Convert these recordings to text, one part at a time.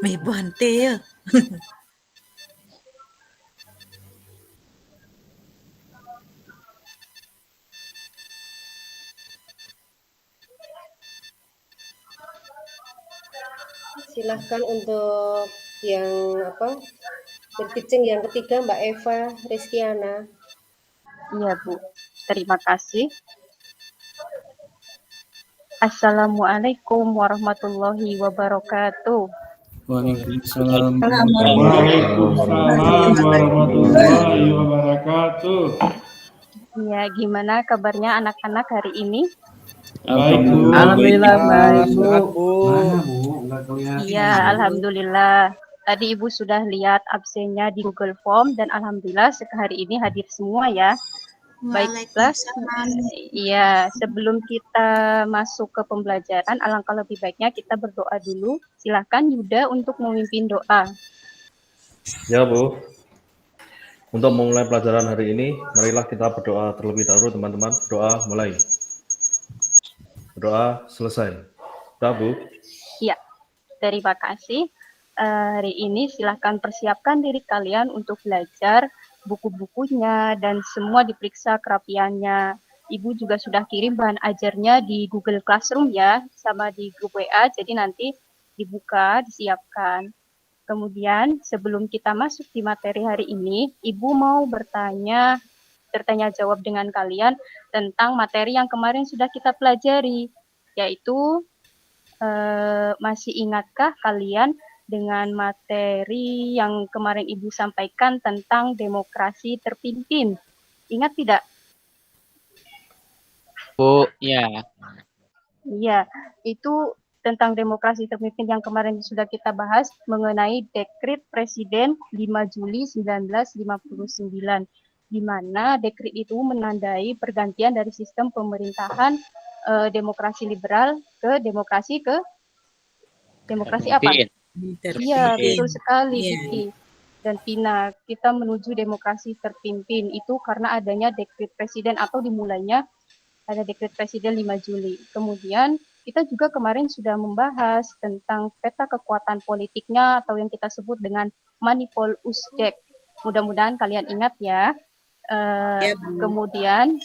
May buante ya. Silahkan untuk yang berpitching yang ketiga Mbak Eva Rizkiana. Iya, Bu. Terima kasih. Assalamualaikum warahmatullahi wabarakatuh. Waalaikumsalam warahmatullahi wabarakatuh. Ya, gimana kabarnya anak-anak hari ini? Baik, Bu. Alhamdulillah baik, Bu. Mana, Bu? Nggak kelihatan. Iya, alhamdulillah. Tadi Ibu sudah lihat absennya di Google Form dan alhamdulillah hari ini hadir semua ya. Baiklah, iya, sebelum kita masuk ke pembelajaran, alangkah lebih baiknya kita berdoa dulu. Silahkan Yuda untuk memimpin doa. Ya, Bu. Untuk memulai pelajaran hari ini, marilah kita berdoa terlebih dahulu, teman-teman. Doa mulai. Doa selesai. Sudah, Bu? Iya, terima kasih. Hari ini silahkan persiapkan diri kalian untuk belajar, buku-bukunya, dan semua diperiksa kerapiannya. Ibu juga sudah kirim bahan ajarnya di Google Classroom ya, sama di grup WA, jadi nanti dibuka, disiapkan. Kemudian sebelum kita masuk di materi hari ini, Ibu mau bertanya jawab dengan kalian tentang materi yang kemarin sudah kita pelajari, yaitu masih ingatkah kalian dengan materi yang kemarin Ibu sampaikan tentang demokrasi terpimpin? Ingat tidak? Bu, ya. Iya, itu tentang demokrasi terpimpin yang kemarin sudah kita bahas mengenai Dekret Presiden 5 Juli 1959, di mana dekret itu menandai pergantian dari sistem pemerintahan demokrasi liberal ke demokrasi apa? Iya, betul sekali, Vicky dan Pina. Kita menuju demokrasi terpimpin itu karena adanya dekret presiden atau dimulainya ada dekret presiden 5 Juli. Kemudian kita juga kemarin sudah membahas tentang peta kekuatan politiknya atau yang kita sebut dengan Manipol Usdek. Mudah-mudahan kalian ingat ya. Kemudian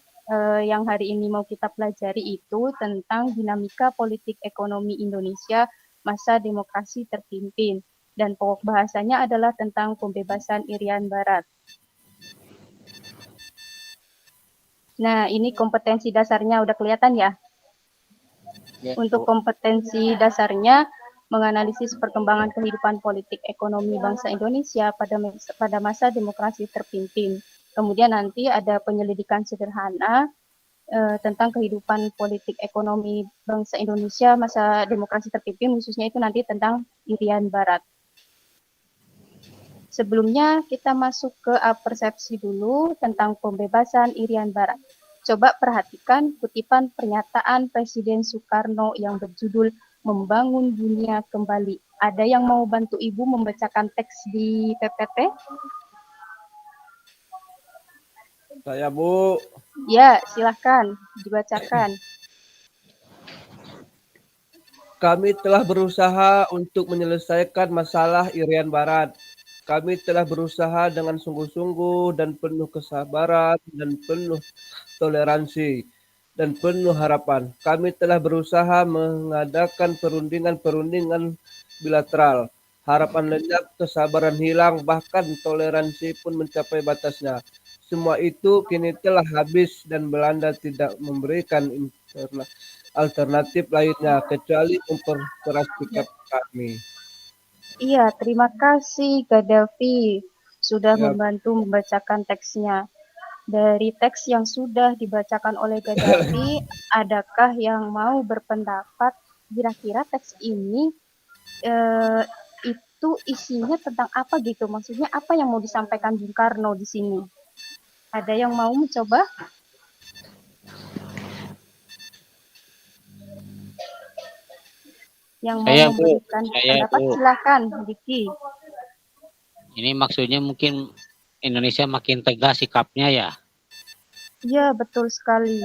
yang hari ini mau kita pelajari itu tentang dinamika politik ekonomi Indonesia masa demokrasi terpimpin. Dan pokok bahasanya adalah tentang pembebasan Irian Barat. Nah, ini kompetensi dasarnya udah kelihatan ya? Untuk kompetensi dasarnya, menganalisis perkembangan kehidupan politik ekonomi bangsa Indonesia pada masa demokrasi terpimpin. Kemudian nanti ada penyelidikan sederhana tentang kehidupan politik ekonomi bangsa Indonesia masa demokrasi terpimpin, khususnya itu nanti tentang Irian Barat. Sebelumnya kita masuk ke persepsi dulu tentang pembebasan Irian Barat. Coba perhatikan kutipan pernyataan Presiden Soekarno yang berjudul Membangun Dunia Kembali. Ada yang mau bantu Ibu membacakan teks di PPT? Saya, Bu. Ya, silahkan dibacakan. Kami telah berusaha untuk menyelesaikan masalah Irian Barat. Kami telah berusaha dengan sungguh-sungguh dan penuh kesabaran dan penuh toleransi dan penuh harapan. Kami telah berusaha mengadakan perundingan-perundingan bilateral. Harapan lenyap, kesabaran hilang, bahkan toleransi pun mencapai batasnya. Semua itu kini telah habis dan Belanda tidak memberikan alternatif lainnya kecuali memperkeras sikap kami. Iya, terima kasih Gaddafi sudah membantu membacakan teksnya. Dari teks yang sudah dibacakan oleh Gaddafi, adakah yang mau berpendapat kira-kira teks ini itu isinya tentang apa gitu? Maksudnya apa yang mau disampaikan Bung Karno di sini? Ada yang mau mencoba? Yang mau memberikan pendapat silakan, Diki. Ini maksudnya mungkin Indonesia makin tegas sikapnya ya? Iya, betul sekali.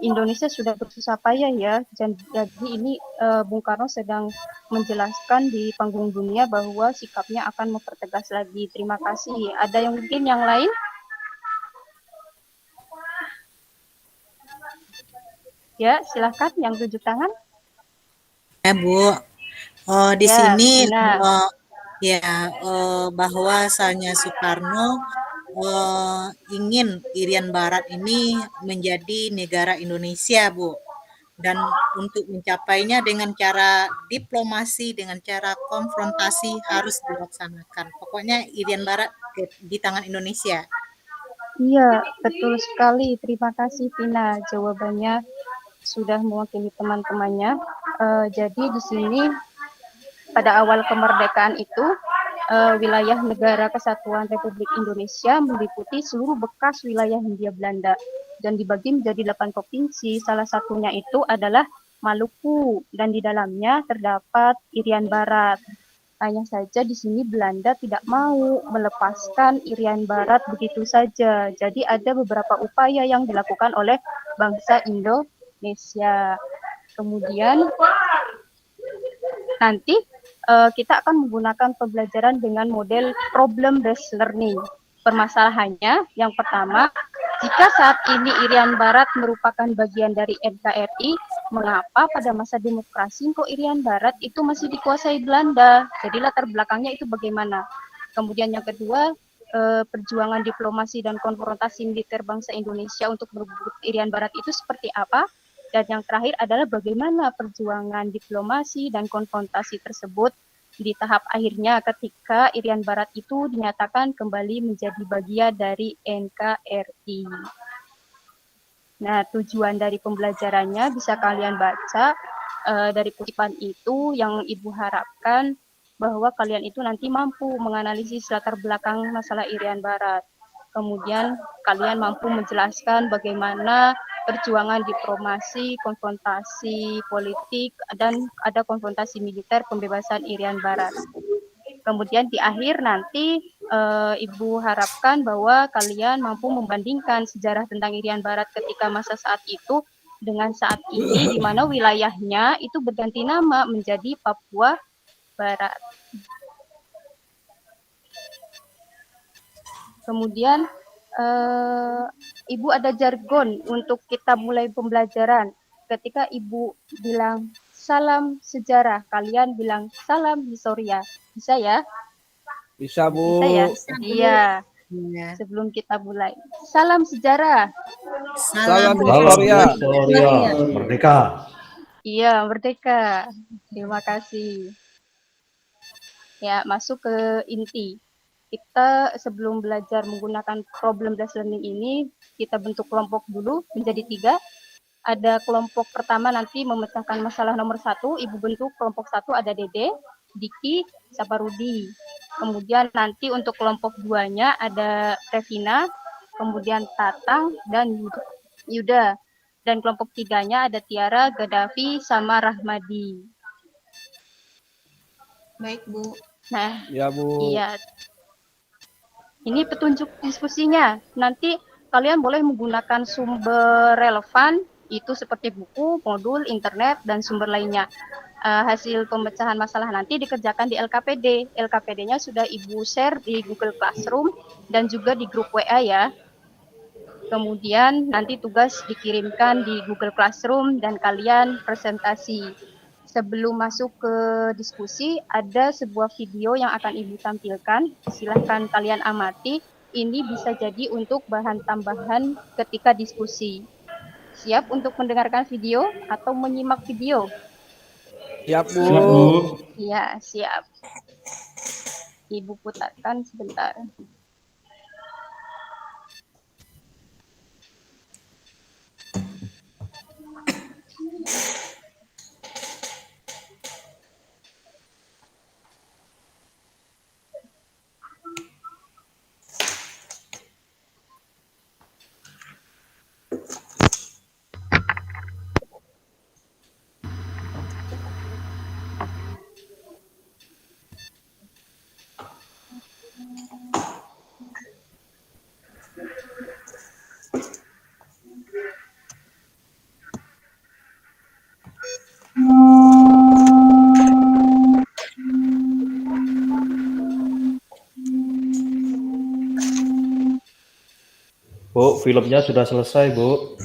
Indonesia sudah bersusah payah ya. Jadi ini Bung Karno sedang menjelaskan di panggung dunia bahwa sikapnya akan mempertegas lagi. Terima kasih. Ada yang mungkin yang lain? Ya, silakan yang tunjuk tangan. Ya, Bu. Di Ya, sini Vina. bahwasanya Soekarno ingin Irian Barat ini menjadi negara Indonesia, Bu. Dan untuk mencapainya dengan cara diplomasi, dengan cara konfrontasi harus dilaksanakan. Pokoknya Irian Barat di tangan Indonesia. Iya, betul sekali. Terima kasih, Vina. Jawabannya sudah mewakili teman-temannya. Jadi di sini pada awal kemerdekaan itu wilayah Negara Kesatuan Republik Indonesia meliputi seluruh bekas wilayah Hindia Belanda dan dibagi menjadi 8 provinsi. Salah satunya itu adalah Maluku dan di dalamnya terdapat Irian Barat. Hanya saja di sini Belanda tidak mau melepaskan Irian Barat begitu saja. Jadi ada beberapa upaya yang dilakukan oleh bangsa Indonesia. Kemudian nanti kita akan menggunakan pembelajaran dengan model problem based learning. Permasalahannya yang pertama, jika saat ini Irian Barat merupakan bagian dari NKRI, mengapa pada masa demokrasi kok Irian Barat itu masih dikuasai Belanda? Jadi latar belakangnya itu bagaimana? Kemudian yang kedua, perjuangan diplomasi dan konfrontasi militer bangsa Indonesia untuk merebut Irian Barat itu seperti apa? Dan yang terakhir adalah bagaimana perjuangan diplomasi dan konfrontasi tersebut di tahap akhirnya ketika Irian Barat itu dinyatakan kembali menjadi bagian dari NKRI. Nah, tujuan dari pembelajarannya bisa kalian baca dari kutipan itu yang Ibu harapkan bahwa kalian itu nanti mampu menganalisis latar belakang masalah Irian Barat. Kemudian kalian mampu menjelaskan bagaimana perjuangan diplomasi, konfrontasi politik, dan ada konfrontasi militer pembebasan Irian Barat. Kemudian di akhir nanti Ibu harapkan bahwa kalian mampu membandingkan sejarah tentang Irian Barat ketika masa saat itu dengan saat ini, di mana wilayahnya itu berganti nama menjadi Papua Barat. Kemudian Ibu ada jargon untuk kita mulai pembelajaran. Ketika Ibu bilang salam sejarah, kalian bilang salam historia. Bisa ya? Bisa, Bu. Bisa ya? Iya. Ya. Sebelum kita mulai. Salam sejarah. Salam Salam historia. historia. Merdeka. Iya, merdeka. Terima kasih. Ya, masuk ke inti. Kita sebelum belajar menggunakan problem based learning ini, kita bentuk kelompok dulu menjadi 3. Ada kelompok pertama nanti memecahkan masalah nomor 1, Ibu bentuk kelompok 1 ada Dede, Diki, Saparudi. Kemudian nanti untuk kelompok 2-nya ada Revina, kemudian Tatang, dan Yuda. Dan kelompok 3-nya ada Tiara, Gaddafi, sama Rahmadi. Baik, Bu. Nah, Ya, Bu. iya. Ini petunjuk diskusinya. Nanti kalian boleh menggunakan sumber relevan, itu seperti buku, modul, internet, dan sumber lainnya. Hasil pemecahan masalah nanti dikerjakan di LKPD. LKPD-nya sudah Ibu share di Google Classroom dan juga di grup WA ya. Kemudian nanti tugas dikirimkan di Google Classroom dan kalian presentasi. Sebelum masuk ke diskusi, ada sebuah video yang akan Ibu tampilkan. Silahkan kalian amati. Ini bisa jadi untuk bahan tambahan ketika diskusi. Siap untuk mendengarkan video atau menyimak video? Siap, Bu. Siap, Bu. Iya, siap. Ibu putarkan sebentar. Bu, filmnya sudah selesai, Bu.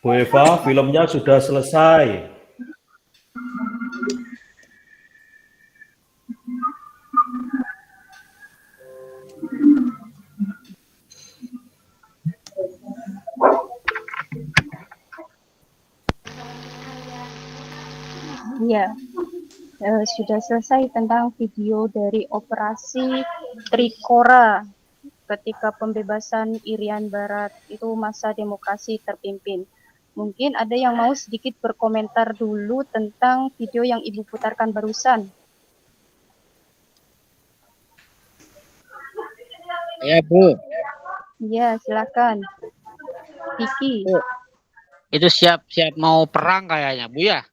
Bu Eva, filmnya sudah selesai. Iya, sudah selesai tentang video dari operasi Trikora ketika pembebasan Irian Barat, itu masa demokrasi terpimpin. Mungkin ada yang mau sedikit berkomentar dulu tentang video yang Ibu putarkan barusan. Ya, Bu. Iya, silakan. Kiki. Bu, itu siap-siap mau perang kayaknya, Bu ya?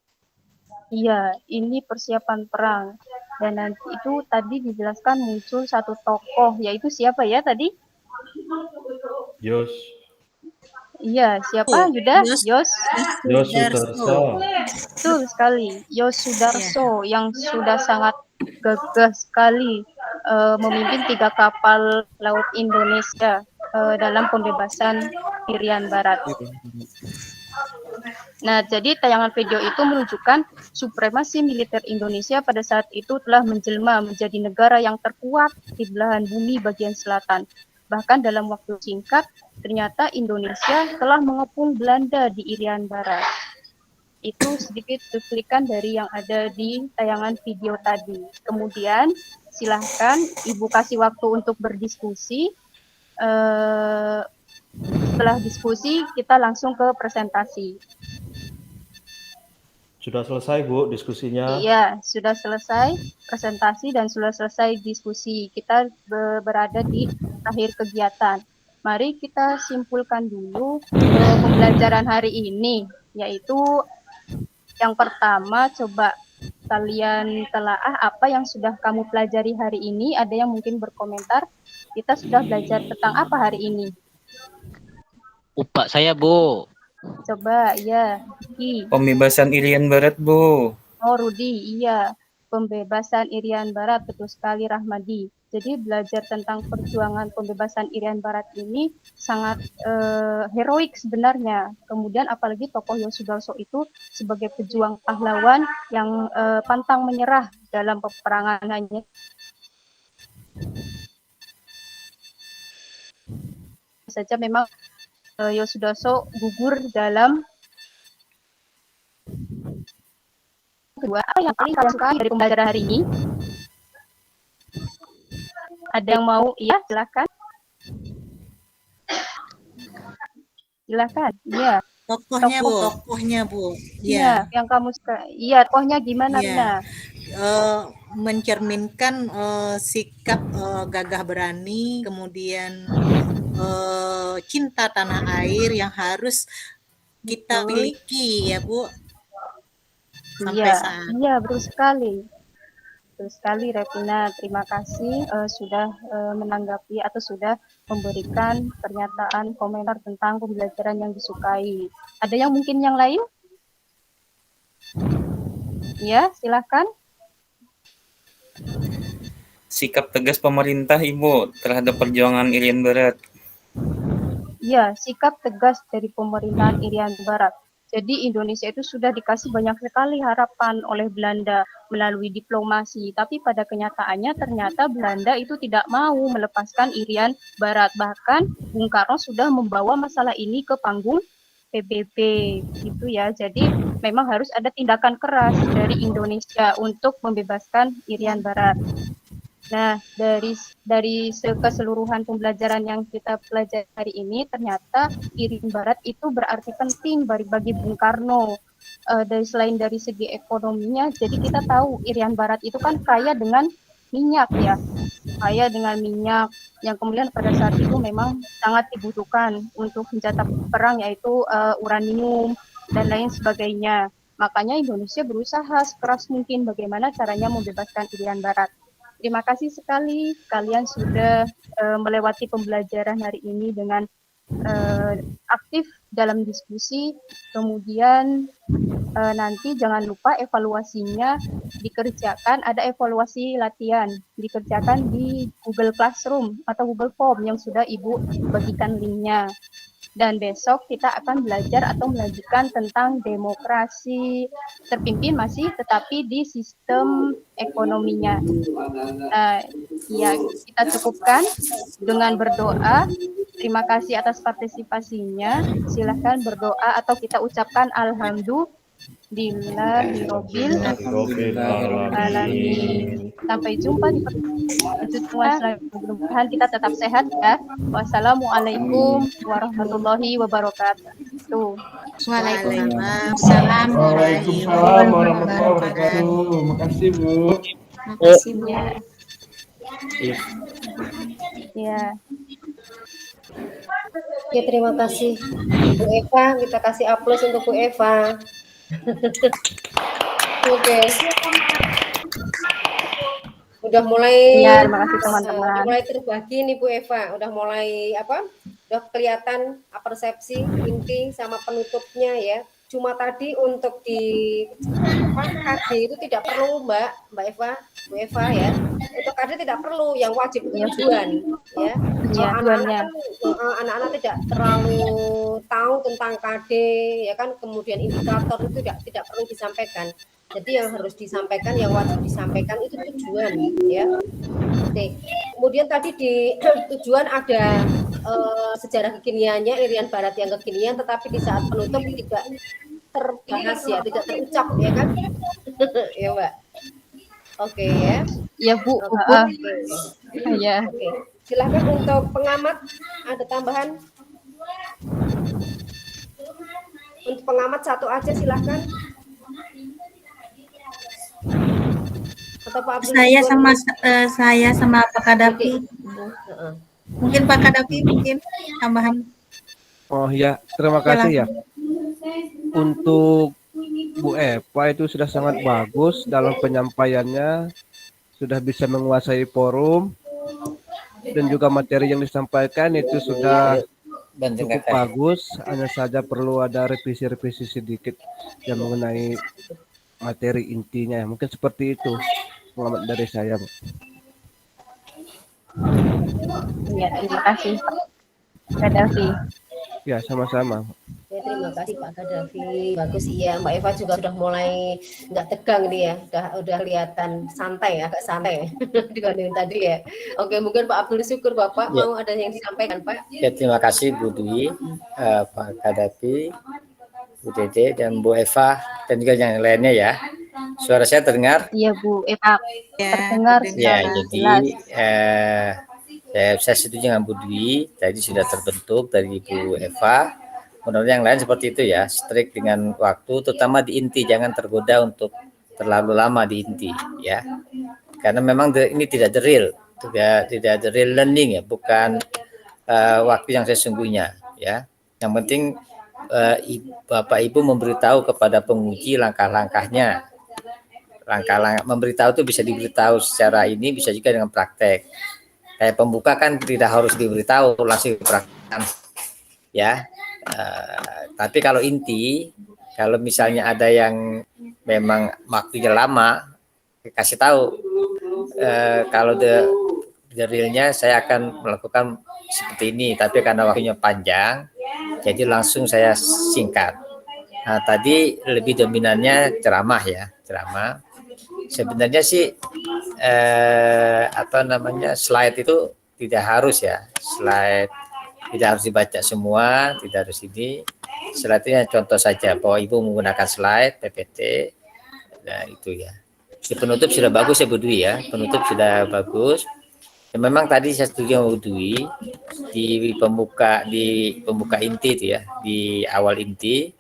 Iya, ini persiapan perang. Dan nanti itu tadi dijelaskan muncul satu tokoh, yaitu siapa ya tadi? Yos. Iya, siapa? Yuda? Yos? Yos Sudarso. Betul sekali, Yos Sudarso yang sudah sangat gagah sekali memimpin 3 kapal laut Indonesia dalam pembebasan Irian Barat. Nah, jadi tayangan video itu menunjukkan supremasi militer Indonesia pada saat itu telah menjelma menjadi negara yang terkuat di belahan bumi bagian selatan. Bahkan dalam waktu singkat, ternyata Indonesia telah mengepung Belanda di Irian Barat. Itu sedikit cuplikan dari yang ada di tayangan video tadi. Kemudian, silahkan Ibu kasih waktu untuk berdiskusi. Setelah diskusi, kita langsung ke presentasi. Sudah selesai, Bu, diskusinya? Iya, sudah selesai presentasi dan sudah selesai diskusi. Kita berada di akhir kegiatan. Mari kita simpulkan dulu pembelajaran hari ini, yaitu yang pertama, coba kalian telaah apa yang sudah kamu pelajari hari ini. Ada yang mungkin berkomentar, kita sudah belajar tentang apa hari ini? Lupa saya, Bu. Coba, ya. Ki. Pembebasan Irian Barat, Bu. Oh, Rudi, iya. Pembebasan Irian Barat, betul sekali Rahmadi. Jadi belajar tentang perjuangan pembebasan Irian Barat ini sangat heroik sebenarnya. Kemudian apalagi tokoh Yos Sudarso itu sebagai pejuang pahlawan yang pantang menyerah dalam peperangan hanya saja memang Yos Sudarso gugur dalam kedua. Apa yang paling kalian suka dari pembelajaran hari ini? Ada yang mau? Iya, silakan. Silakan. Iya. Tokohnya, Bu. Iya, yang kamu suka. Iya, tokohnya gimana, Iya. Rina? mencerminkan sikap gagah berani, kemudian cinta tanah air yang harus kita Betul. miliki ya Bu, sampai Iya, saat iya betul sekali. Betul sekali Revina, terima kasih sudah menanggapi atau sudah memberikan pernyataan komentar tentang pembelajaran yang disukai. Ada yang mungkin yang lain? Ya, silakan. Sikap tegas pemerintah Ibu terhadap perjuangan Irian Barat. Ya, sikap tegas dari pemerintahan Irian Barat. Jadi Indonesia itu sudah dikasih banyak sekali harapan oleh Belanda melalui diplomasi, tapi pada kenyataannya ternyata Belanda itu tidak mau melepaskan Irian Barat. Bahkan Bung Karno sudah membawa masalah ini ke panggung PBB gitu ya. Jadi memang harus ada tindakan keras dari Indonesia untuk membebaskan Irian Barat. Nah, dari keseluruhan pembelajaran yang kita pelajari hari ini, ternyata Irian Barat itu berarti penting bagi Bung Karno. Selain dari segi ekonominya, jadi kita tahu Irian Barat itu kan kaya dengan minyak ya, kaya dengan minyak yang kemudian pada saat itu memang sangat dibutuhkan untuk senjata perang, yaitu uranium dan lain sebagainya. Makanya Indonesia berusaha sekeras mungkin bagaimana caranya membebaskan Irian Barat. Terima kasih sekali kalian sudah melewati pembelajaran hari ini dengan aktif dalam diskusi. Kemudian nanti jangan lupa evaluasinya dikerjakan, ada evaluasi latihan dikerjakan di Google Classroom atau Google Form yang sudah Ibu bagikan linknya. Dan besok kita akan belajar atau melanjutkan tentang demokrasi terpimpin masih tetapi di sistem ekonominya. Ya, kita cukupkan dengan berdoa. Terima kasih atas partisipasinya. Silahkan berdoa atau kita ucapkan alhamdulillahirobbil alamin. Sampai jumpa di pertemuan selanjutnya. Mudah-mudahan kita tetap sehat ya. Wassalamualaikum warahmatullahi wabarakatuh. Waalaikumsalam Waalaikumsalam warahmatullahi wabarakatuh. Makasih Bu. Makasih Bu. Ya. Ya, terima kasih Bu Eva, kita kasih aplaus untuk Bu Eva. Oke. Udah mulai Ya, terima kasih teman-teman. mulai terbagi nih Bu Eva, udah mulai udah kelihatan persepsi inti sama penutupnya ya. Cuma tadi untuk di KD itu tidak perlu Bu Eva ya. Untuk KD tidak perlu, yang wajib itu tujuan ya. Anak-anak tidak terlalu tahu tentang KD ya kan, kemudian indikator itu tidak perlu disampaikan. Jadi yang harus disampaikan, yang wajib disampaikan itu tujuan ya. Oke. Kemudian tadi di tujuan ada sejarah kekiniannya, Irian Barat yang kekinian, tetapi di saat penutup tidak terbahas ya, tidak terucap ya kan. Ya Mbak. Oke ya. Ya Bu. Ya. Oke. Silakan untuk pengamat, ada tambahan? Untuk pengamat satu aja silahkan. Atau Pak Abdul saya sama Pak Kadafi. Mungkin Pak Kadafi mungkin tambahan. Oh ya, terima kasih ya. Untuk Bu Eva itu sudah sangat bagus dalam penyampaiannya, sudah bisa menguasai forum dan juga materi yang disampaikan itu sudah cukup bagus. Hanya saja perlu ada revisi-revisi sedikit yang mengenai materi intinya. Mungkin seperti itu pengamat dari saya, Bu. Ya, terima kasih Pak Kadafi. Ya, sama-sama. Ya, terima kasih Pak Kadafi. Bagus iya, Mbak Eva juga sudah mulai nggak tegang nih ya, udah kelihatan santai ya, agak santai dibanding tadi ya. Oke, mungkin Pak Abdul Syukur Bapak mau ada yang disampaikan Pak. Ya, terima kasih Bu Dwi, Pak Kadafi, Bu Dede dan Bu Eva dan juga yang lainnya ya. Suara saya terdengar? Iya Bu Eva, terdengar. Ya, jadi saya setuju dengan Bu Dwi, tadi sudah terbentuk dari Bu Eva. Mudah-mudahan yang lain seperti itu ya, strict dengan waktu, terutama di inti, jangan tergoda untuk terlalu lama di inti ya. Karena memang ini tidak the real, tidak the real learning ya, bukan waktu yang sesungguhnya ya. Yang penting Bapak Ibu memberitahu kepada penguji langkah-langkahnya. Langkah-langkah memberitahu itu bisa diberitahu secara ini, bisa juga dengan praktek. Kayak pembuka kan tidak harus diberitahu, langsung dipraktekkan ya. Tapi kalau inti, kalau misalnya ada yang memang waktunya lama, kasih tahu. Kalau the realnya saya akan melakukan seperti ini, tapi karena waktunya panjang, jadi langsung saya singkat. Nah, tadi lebih dominannya ceramah ya, ceramah. Sebenarnya sih slide itu tidak harus ya, slide tidak harus dibaca semua, tidak harus ini. Slide-nya contoh saja bahwa Ibu menggunakan slide PPT. Nah, itu ya. Si penutup sudah bagus ya Bu Dwi ya, penutup sudah bagus. Ya, memang tadi saya setuju sama Bu Dwi di pembuka inti itu ya, di awal inti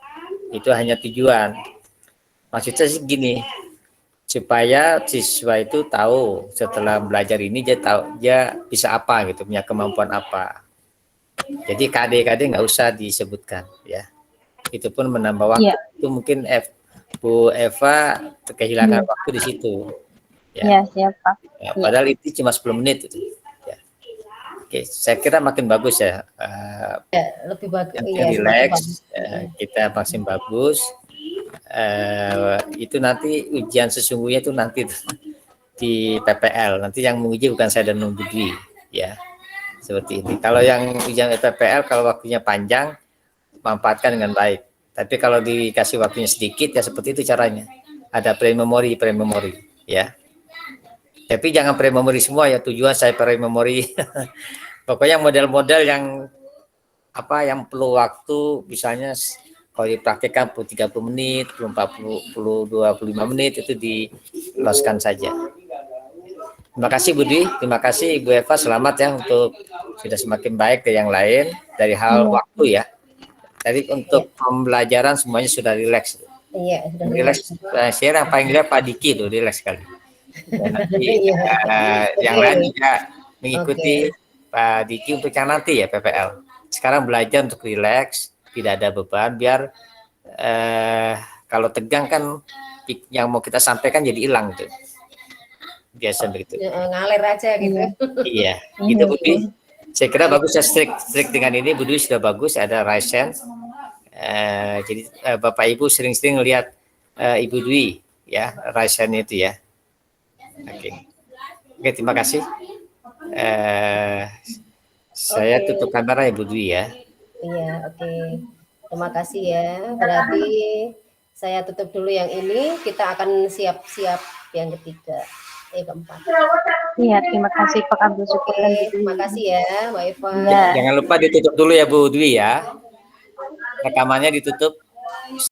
itu hanya tujuan. Maksudnya sih gini, supaya siswa itu tahu setelah belajar ini dia bisa apa gitu, punya kemampuan apa. Jadi KD nggak usah disebutkan ya. Itu pun menambah waktu. Itu mungkin Bu Eva kehilangan waktu di situ. Ya, siap Pak. Ya, padahal itu cuma 10 menit itu. Ya. Oke, saya kira makin bagus ya. Lebih bagus. Relax, kita makin bagus. Itu nanti ujian sesungguhnya itu nanti di PPL. Nanti yang menguji bukan saya dan Bu Dwi, ya. Seperti ini. Kalau yang ujian PPL kalau waktunya panjang, manfaatkan dengan baik. Tapi kalau dikasih waktunya sedikit ya seperti itu caranya. Ada pre-memory, ya. Tapi jangan pre-memory semua ya, tujuan saya pre-memory. Pokoknya model-model yang perlu waktu, misalnya kalau dipraktikkan 30 menit, 40, 25 menit itu diloskan saja. Terima kasih Bu Dwi, terima kasih Ibu Eva, selamat ya untuk sudah semakin baik ke yang lain dari hal waktu ya. Tadi untuk pembelajaran semuanya sudah rileks. Iya, sudah rileks. Saya yang paling lihat Pak Diki itu rileks sekali. Nanti yang lain juga mengikuti Pak Diki untuk yang nanti ya PPL. Sekarang belajar untuk rileks, tidak ada beban, biar kalau tegang kan yang mau kita sampaikan jadi hilang gitu. Biasa begitu. Ngalir aja gitu. Iya, gitu Bu Dwi. Saya kira bagus ya, strict dengan ini Bu Dwi sudah bagus, ada Ryzen. Jadi Bapak Ibu sering-sering lihat Ibu Dwi ya, Ryzen itu ya. Oke, terima kasih. Saya tutup kamera Ibu Dwi ya. Iya, oke. Terima kasih ya. Berarti saya tutup dulu yang ini, kita akan siap-siap yang ketiga. Keempat. Iya, terima kasih Pak Abdul Syukur. Terima kasih ya, Mbak Eva. Jangan lupa ditutup dulu ya Bu Dwi ya. Rekamannya ditutup.